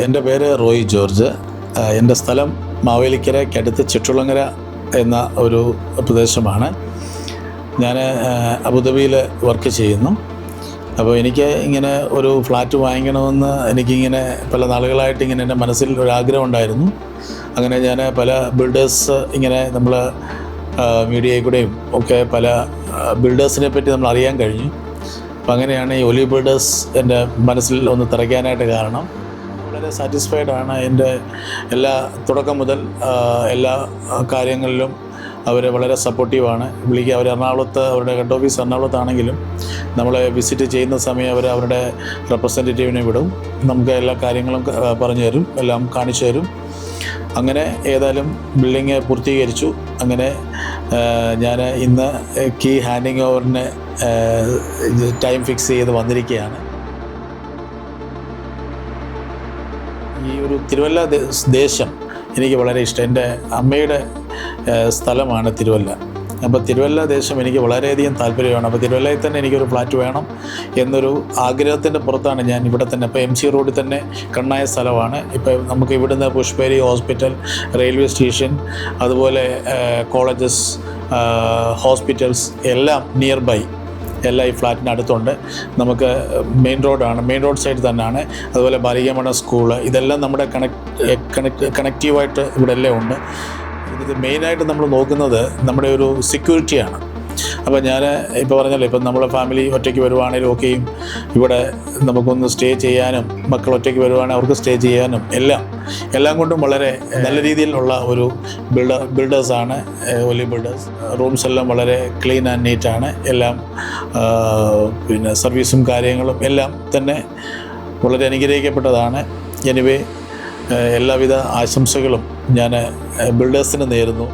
എൻ്റെ പേര് റോയ് ജോർജ്. എൻ്റെ സ്ഥലം മാവേലിക്കരയ്ക്കടുത്ത് ചിറ്റുളങ്ങര എന്ന ഒരു പ്രദേശമാണ്. ഞാൻ അബുദാബിയിൽ വർക്ക് ചെയ്യുന്നു. അപ്പോൾ എനിക്ക് ഇങ്ങനെ ഒരു ഫ്ലാറ്റ് വാങ്ങിക്കണമെന്ന് എനിക്കിങ്ങനെ പല നാളുകളായിട്ട് ഇങ്ങനെ എൻ്റെ മനസ്സിൽ ഒരാഗ്രഹം ഉണ്ടായിരുന്നു. അങ്ങനെ ഞാൻ പല ബിൽഡേഴ്സ് ഇങ്ങനെ നമ്മൾ മീഡിയയിൽ കൂടെയും ഒക്കെ പല ബിൽഡേഴ്സിനെ പറ്റി നമ്മൾ അറിയാൻ കഴിഞ്ഞു. അപ്പം അങ്ങനെയാണ് ഈ ഒലി ബിൽഡേഴ്സ് എൻ്റെ മനസ്സിൽ ഒന്ന് തിറയ്ക്കാനായിട്ട് കാരണം. വളരെ സാറ്റിസ്ഫൈഡ് ആണ്. എൻ്റെ എല്ലാ തുടക്കം മുതൽ എല്ലാ കാര്യങ്ങളിലും അവർ വളരെ സപ്പോർട്ടീവാണ്. അവർ എറണാകുളത്ത്, അവരുടെ ഹെഡ് ഓഫീസ് എറണാകുളത്താണെങ്കിലും നമ്മളെ വിസിറ്റ് ചെയ്യുന്ന സമയം അവർ അവരുടെ റെപ്രസെൻറ്റേറ്റീവിനെ വിടും. നമുക്ക് എല്ലാ കാര്യങ്ങളും പറഞ്ഞു തരും, എല്ലാം കാണിച്ചു തരും. അങ്ങനെ ഏതായാലും ബിൽഡിങ് പൂർത്തീകരിച്ചു. അങ്ങനെ ഞാൻ ഇന്ന് കീ ഹാൻഡിങ് ഓവറിന് ടൈം ഫിക്സ് ചെയ്ത് വന്നിരിക്കുകയാണ്. ഈ ഒരു തിരുവല്ല ദേശം എനിക്ക് വളരെ ഇഷ്ടം. എൻ്റെ അമ്മയുടെ സ്ഥലമാണ് തിരുവല്ല. അപ്പോൾ തിരുവല്ല ദേശം എനിക്ക് വളരെയധികം താല്പര്യമാണ്. അപ്പോൾ തിരുവല്ലയിൽ തന്നെ എനിക്കൊരു ഫ്ലാറ്റ് വേണം എന്നൊരു ആഗ്രഹത്തിൻ്റെ പുറത്താണ് ഞാൻ ഇവിടെ തന്നെ, ഇപ്പോൾ MC റോഡിൽ തന്നെ കണ്ണായ സ്ഥലമാണ്. ഇപ്പോൾ നമുക്ക് ഇവിടുന്ന് പുഷ്പേരി ഹോസ്പിറ്റൽ, റെയിൽവേ സ്റ്റേഷൻ, അതുപോലെ കോളേജസ്, ഹോസ്പിറ്റൽസ് എല്ലാം നിയർ ബൈ, എല്ലാം ഈ ഫ്ലാറ്റിന് അടുത്തുണ്ട്. നമുക്ക് മെയിൻ റോഡ് സൈഡ് തന്നെയാണ്. അതുപോലെ ബാലികമണ സ്കൂള്, ഇതെല്ലാം നമ്മുടെ കണക്റ്റീവായിട്ട് ഇവിടെ എല്ലാം ഉണ്ട്. ഇത് മെയിനായിട്ട് നമ്മൾ നോക്കുന്നത് നമ്മുടെ ഒരു സെക്യൂരിറ്റിയാണ്. അപ്പോൾ ഞാൻ ഇപ്പോൾ പറഞ്ഞല്ലോ, ഇപ്പം നമ്മളെ ഫാമിലി ഒറ്റയ്ക്ക് വരുവാണെങ്കിലും ഒക്കെയും ഇവിടെ നമുക്കൊന്ന് സ്റ്റേ ചെയ്യാനും, മക്കൾ ഒറ്റയ്ക്ക് വരുവാണെങ്കിൽ അവർക്ക് സ്റ്റേ ചെയ്യാനും എല്ലാം കൊണ്ടും വളരെ നല്ല രീതിയിലുള്ള ഒരു ബിൽഡേഴ്സാണ് ഒലി ബിൽഡേഴ്സ്. റൂംസ് എല്ലാം വളരെ ക്ലീൻ ആൻഡ് നീറ്റാണ്. എല്ലാം പിന്നെ സർവീസും കാര്യങ്ങളും എല്ലാം തന്നെ വളരെ അനുഗ്രഹിക്കപ്പെട്ടതാണ്. എനിവേ, എല്ലാവിധ ആശംസകളും ഞാൻ ബിൽഡേഴ്സിന് നേരുന്നു.